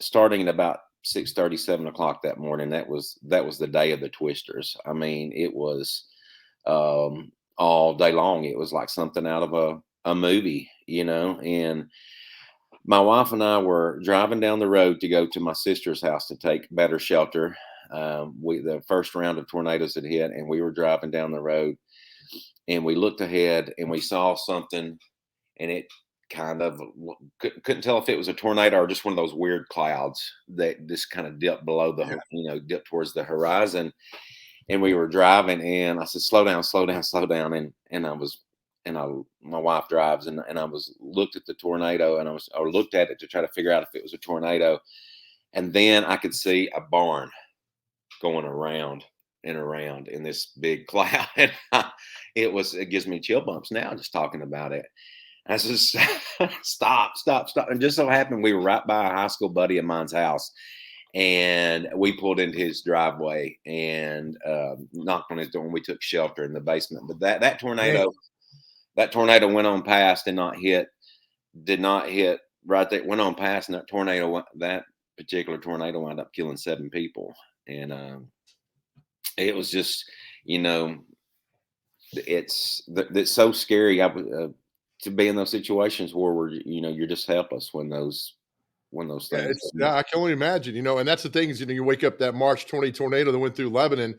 starting at about 6:30, 7 o'clock that morning. That was the day of the twisters. I mean, it was all day long. It was like something out of a movie, and my wife and I were driving down the road to go to my sister's house to take better shelter. The first round of tornadoes had hit, and we were driving down the road, and we looked ahead and we saw something, and it kind of couldn't tell if it was a tornado or just one of those weird clouds that just kind of dipped below dipped towards the horizon. And we were driving, and I said, slow down, slow down, slow down. My wife drives, and I looked at the tornado, and I looked at it to try to figure out if it was a tornado. And then I could see a barn going around and around in this big cloud. And it gives me chill bumps now just talking about it. I said, stop. And just so happened we were right by a high school buddy of mine's house. And we pulled into his driveway and knocked on his door, and we took shelter in the basement. But that tornado, went on past and did not hit right there. Went on past, and that particular tornado wound up killing 7 people. And it was just, it's so scary. To be in those situations where you're just helpless when those things. I can only imagine, and that's the thing is, you wake up that March 20 tornado that went through Lebanon,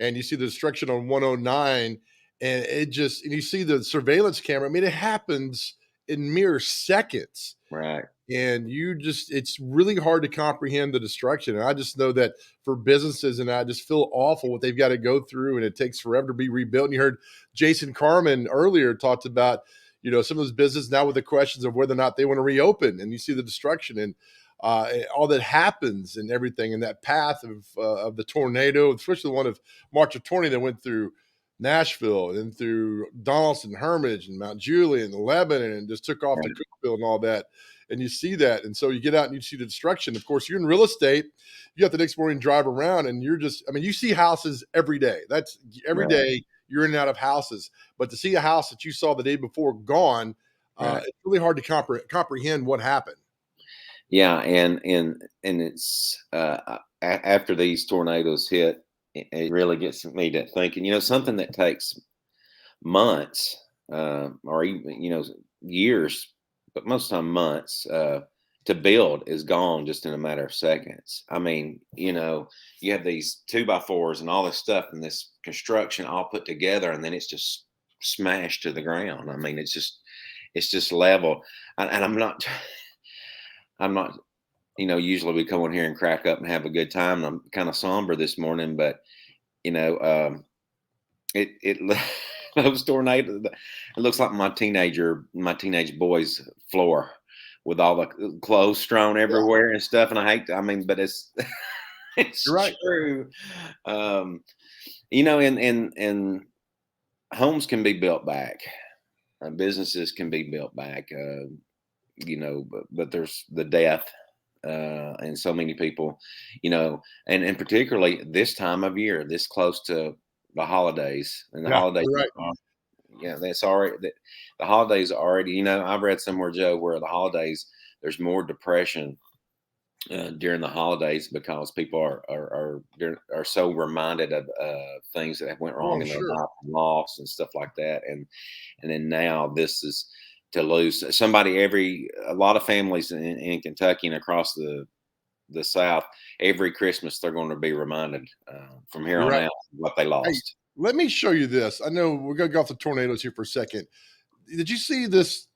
and you see the destruction on 109, and and you see the surveillance camera. I mean, it happens in mere seconds. Right. And it's really hard to comprehend the destruction. And I just know that for businesses, and I just feel awful what they've got to go through, and it takes forever to be rebuilt. And you heard Jason Carmon earlier talked about, some of those businesses now with the questions of whether or not they want to reopen, and you see the destruction and all that happens and everything, and that path of the tornado, especially the one of March of 20 that went through Nashville and through Donaldson, Hermitage, and Mount Juliet and Lebanon, and just took off to Cookville and all that. And you see that. And so you get out and you see the destruction. Of course, you're in real estate. You have the next morning drive around, and you see houses every day. That's every day you're in and out of houses. But to see a house that you saw the day before gone, it's really hard to comprehend what happened. Yeah. And it's after these tornadoes hit, it really gets me to thinking, something that takes months or even, years, but most of the time months to build is gone just in a matter of seconds. I mean, you have these 2x4s and all this stuff and this construction all put together, and then it's just smashed to the ground. I mean, it's just level. And I'm not, usually we come on here and crack up and have a good time. And I'm kind of somber this morning, but those tornadoes, it looks like my teenage boy's floor with all the clothes strewn everywhere and stuff. And but it's true. And homes can be built back, businesses can be built back, but there's the death. And so many people, and particularly this time of year, this close to the holidays, and the holidays, that's already the holidays already. I've read somewhere, Joe, where the holidays there's more depression during the holidays because people are so reminded of things that went wrong in their life, loss and stuff like that, and then now this is to lose somebody. A lot of families in Kentucky and across the South, every Christmas they're going to be reminded from here on out what they lost. Hey, let me show you this. I know we're going to go off the tornadoes here for a second. Did you see this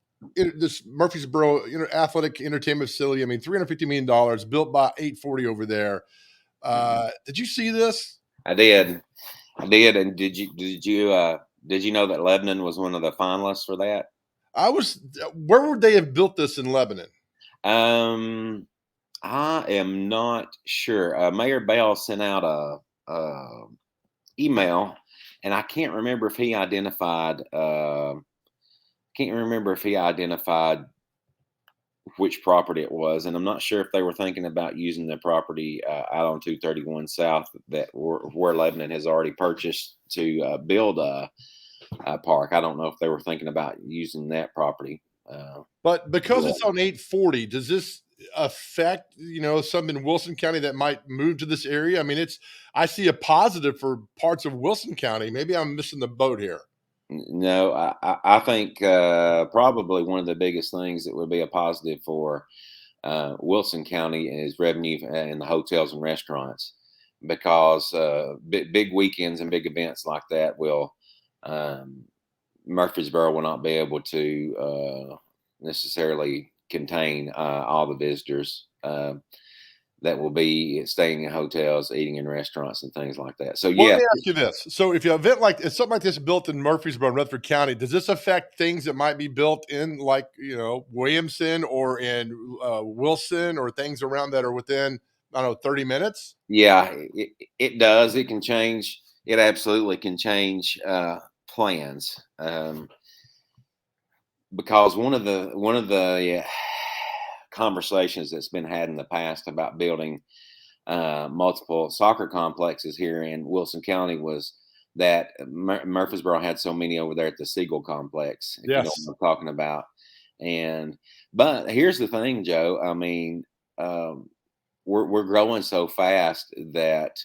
Murfreesboro athletic entertainment facility? I mean, $350 million built by 840 over there. Did you see this? I did. And did you know that Lebanon was one of the finalists for that? Where would they have built this in Lebanon? I am not sure. Mayor Bell sent out a email, and I can't remember if he identified. Which property it was, and I'm not sure if they were thinking about using the property out on 231 South where Lebanon has already purchased to build a park. I don't know if they were thinking about using that property. But because it's on 840, does this affect some in Wilson County that might move to this area? I mean, I see a positive for parts of Wilson County. Maybe I'm missing the boat here. No, I think probably one of the biggest things that would be a positive for Wilson County is revenue in the hotels and restaurants, because big weekends and big events like that will Murfreesboro will not be able to necessarily contain all the visitors that will be staying in hotels, eating in restaurants, and things like that. So, Let me ask you this. So if something like this built in Murfreesboro and Rutherford County, does this affect things that might be built in, like, Williamson or in Wilson, or things around that are within, I don't know, 30 minutes? Yeah, it does. It can change. It absolutely can change plans. Because one of the conversations that's been had in the past about building multiple soccer complexes here in Wilson County was that Murfreesboro had so many over there at the Siegel complex, if you know what I'm talking about. But here's the thing, Joe. I mean, we're growing so fast that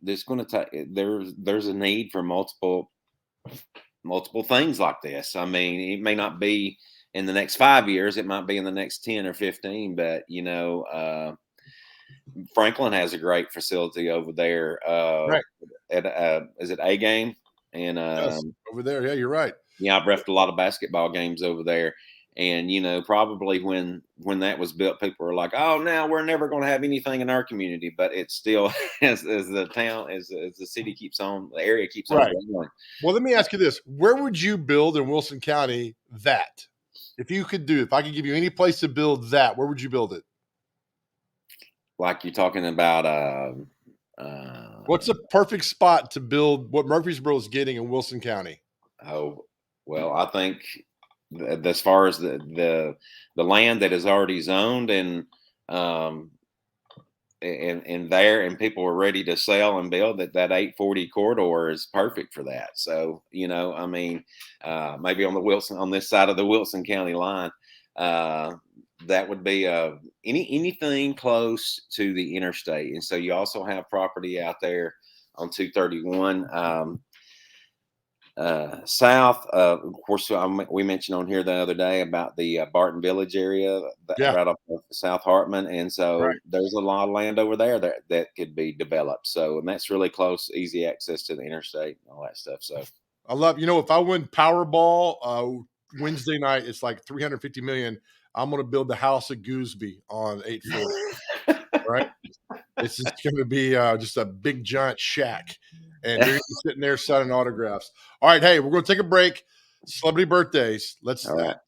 there's going to take there's a need for multiple things like this. I mean, it may not be in the next 5 years, it might be in the next 10 or 15, but Franklin has a great facility over there. Right. Is it A Game? And over there, yeah, you're right. Yeah, I've refed a lot of basketball games over there. And probably when that was built, people were like, "Oh, now we're never going to have anything in our community." But it's still, as the city keeps on, the area keeps on growing. Well, let me ask you this: where would you build in Wilson County that? If I could give you any place to build that, where would you build it? Like you're talking about, what's the perfect spot to build what Murfreesboro is getting in Wilson County? Oh, well, I think as far as the land that is already zoned and there, and people are ready to sell and build, that 840 corridor is perfect for that. So, I mean, maybe on this side of the Wilson County line, that would be anything close to the interstate. And so you also have property out there on 231 south. Of course, we mentioned on here the other day about the Barton Village area, right off of South Hartman. And so there's a lot of land over there that could be developed. So, and that's really close, easy access to the interstate and all that stuff. So I love, if I win Powerball Wednesday night, it's like 350 million. I'm going to build the house at Goolesby on 840. Right? It's just going to be just a big giant shack. And you're sitting there signing autographs. All right, hey, we're going to take a break. Celebrity birthdays.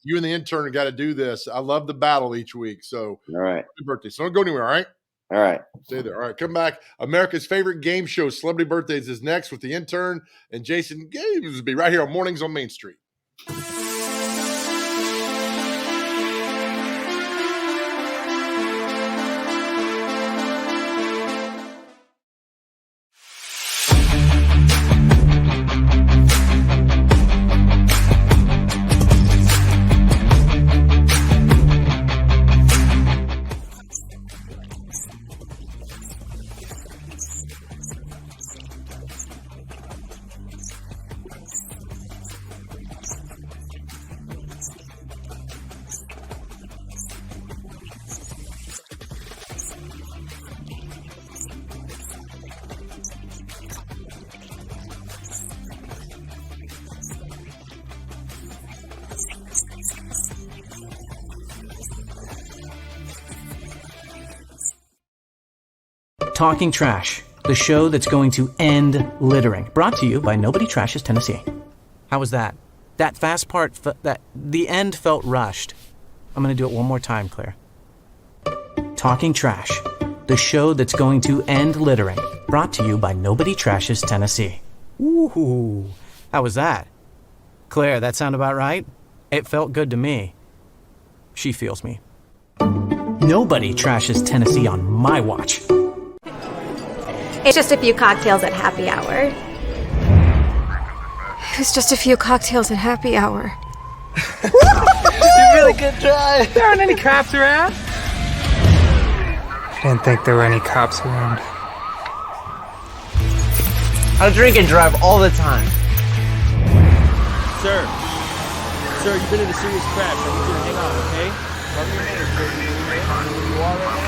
You and the intern got to do this. I love the battle each week. So, all right, birthday. So don't go anywhere. All right. All right. Stay there. All right, come back. America's favorite game show, Celebrity Birthdays, is next with the intern and Jason Goolesby right here on Mornings on Main Street. Talking Trash, the show that's going to end littering. Brought to you by Nobody Trashes Tennessee. How was that? That fast part, the end felt rushed. I'm going to do it one more time, Claire. Talking Trash, the show that's going to end littering. Brought to you by Nobody Trashes Tennessee. Ooh, how was that? Claire, that sound about right? It felt good to me. She feels me. Nobody trashes Tennessee on my watch. It's just a few cocktails at happy hour. It was just a few cocktails at happy hour. You really good try. There aren't any cops around. I didn't think there were any cops around. I drink and drive all the time. Sir, you've been in a serious crash. I need you to hang on, okay? Cover your hands, sir. You are right now.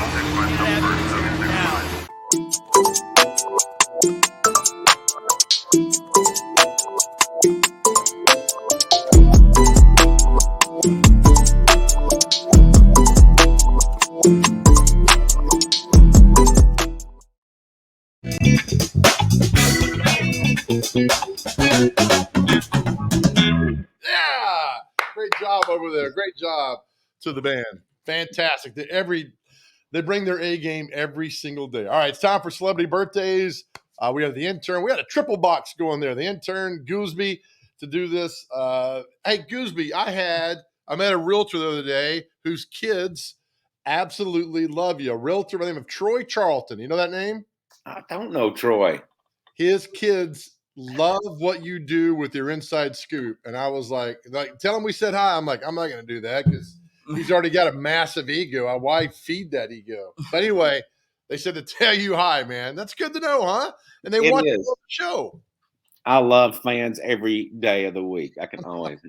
Yeah, great job over there. Great job to the band. Fantastic. They bring their A game every single day. All right, it's time for celebrity birthdays. We have the intern. We had a triple box going there. The intern, Goolesby, to do this. Hey, Goolesby, I met a realtor the other day whose kids absolutely love you. A realtor by the name of Troy Charlton. You know that name? I don't know Troy. His kids love what you do with your inside scoop. And I was like, tell him we said hi. I'm like, I'm not going to do that because he's already got a massive ego. Why feed that ego? But anyway, they said to tell you hi, man. That's good to know, huh? And they watch the show. I love fans every day of the week. I can always.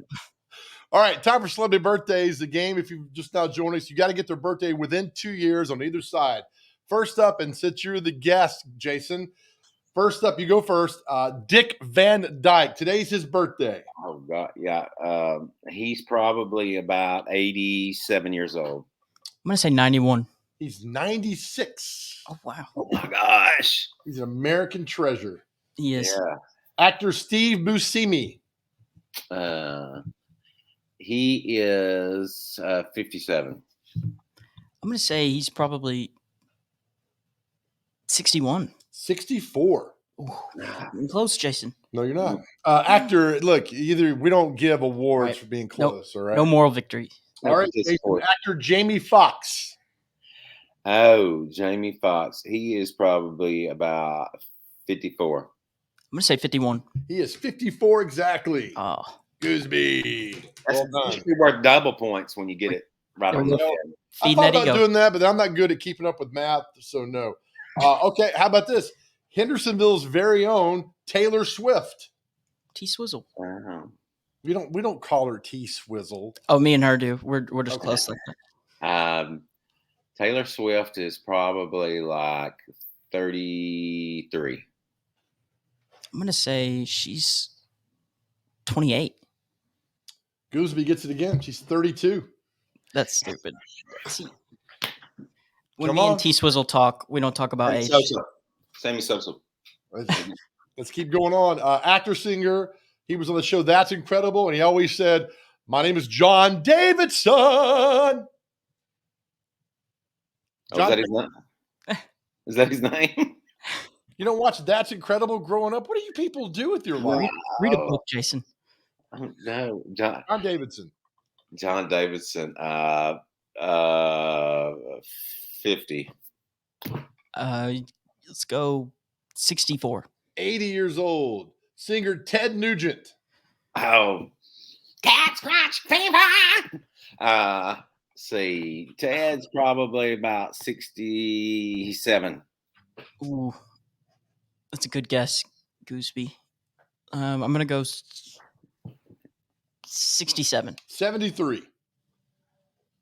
All right, time for celebrity birthdays. The game, if you've just now joined us, you got to get their birthday within 2 years on either side. First up, and since you're the guest, Jason, first up, you go first. Dick Van Dyke. Today's his birthday. Oh, God. Yeah. He's probably about 87 years old. I'm going to say 91. He's 96. Oh, wow. Oh, my gosh. He's an American treasure. He is. Yeah. Actor Steve Buscemi. He is 57. I'm going to say he's probably 61. 64. I'm close, Jason. No, you're not. Actor, look, either we don't give awards for being close, all right? No moral victory. All right, Jason, actor Jamie Foxx. Oh, Jamie Foxx. He is probably about 54. I'm going to say 51. He is 54 exactly. Oh. Goolesby. That's worth double points when you get it right on the head. I thought about doing that, but I'm not good at keeping up with math, so no. Okay, how about this? Hendersonville's very own Taylor Swift. T-Swizzle. We don't call her T-Swizzle. Oh, me and her do. We're just close like that. Taylor Swift is probably like 33. I'm going to say she's 28. Goolesby gets it again. She's 32. That's stupid. See, when me and T-Swizzle talk, we don't talk about age. Sammy Sosa. Let's keep going on. Actor, singer. He was on the show That's Incredible, and he always said, "My name is John Davidson." Is that his name? You don't watch That's Incredible growing up? What do you people do with your life? Read a book, Jason. No, John Davidson. John Davidson. 50. Let's go 64. 80 years old. Singer Ted Nugent. Oh. Cat scratch fever. See, Ted's probably about 67. Ooh. That's a good guess, Goolesby. I'm going to go 67. 73.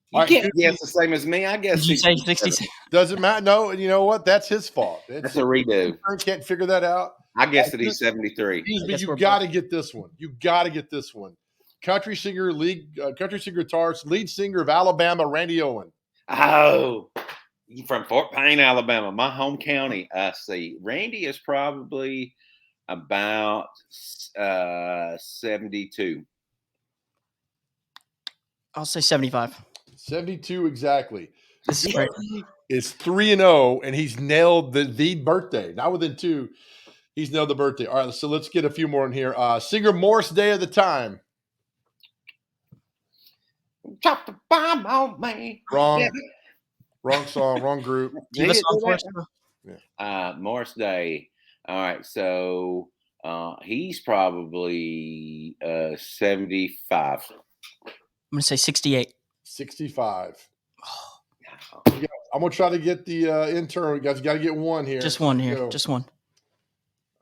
You can't guess the same as me. I guess you say 67. Doesn't matter. No, and you know what? That's his fault. That's a redo. I can't figure that out. I guess that he's 73. You got to get this one. You got to get this one. Country singer, guitarist, lead singer of Alabama, Randy Owen. Oh, from Fort Payne, Alabama, my home county. See, Randy is probably about 72. I'll say 75. 72 exactly. This is great. Is 3-0, and he's nailed the birthday. Not within 2. He's nailed the birthday. All right, so let's get a few more in here. Singer Morris Day of the Time. Drop the bomb on me. Wrong song, wrong group. Morris Day. All right, so he's probably 75. I'm going to say 68. 65. I'm going to try to get the intern. You guys got to get one here. Just one here. Just one.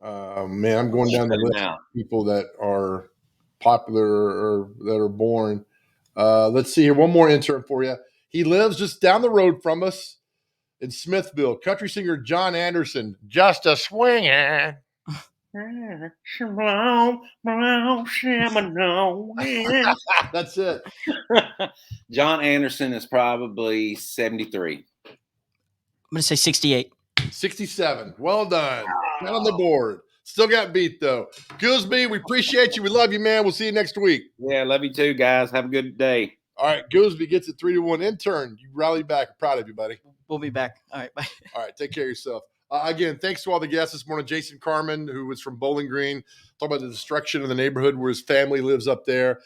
Man, I'm going down the list of people that are popular or that are born. Let's see here. One more intern for you. He lives just down the road from us in Smithville. Country singer John Anderson. Just a swingin'. That's it. John Anderson is probably 73. I'm going to say 68. 67. Well done. Not on the board. Still got beat, though. Goolesby, we appreciate you. We love you, man. We'll see you next week. Yeah, love you too, guys. Have a good day. All right, Goolesby gets it 3-1. Intern, you rallied back. I'm proud of you, buddy. We'll be back. All right, bye. All right, take care of yourself. Again, thanks to all the guests this morning. Jason Carmon, who was from Bowling Green, talking about the destruction of the neighborhood where his family lives up there.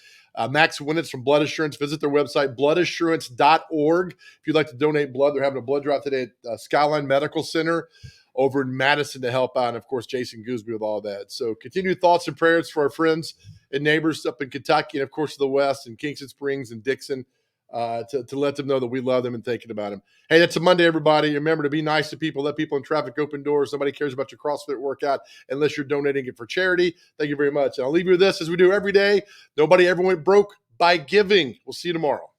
Max Winitz from Blood Assurance. Visit their website, bloodassurance.org. If you'd like to donate blood, they're having a blood drive today at Skyline Medical Center over in Madison to help out. And, of course, Jason Goolesby with all that. So continued thoughts and prayers for our friends and neighbors up in Kentucky and, of course, to the West and Kingston Springs and Dixon to let them know that we love them and thinking about them. Hey, that's a Monday, everybody. Remember to be nice to people. Let people in traffic open doors. Nobody cares about your CrossFit workout unless you're donating it for charity. Thank you very much. And I'll leave you with this as we do every day. Nobody ever went broke by giving. We'll see you tomorrow.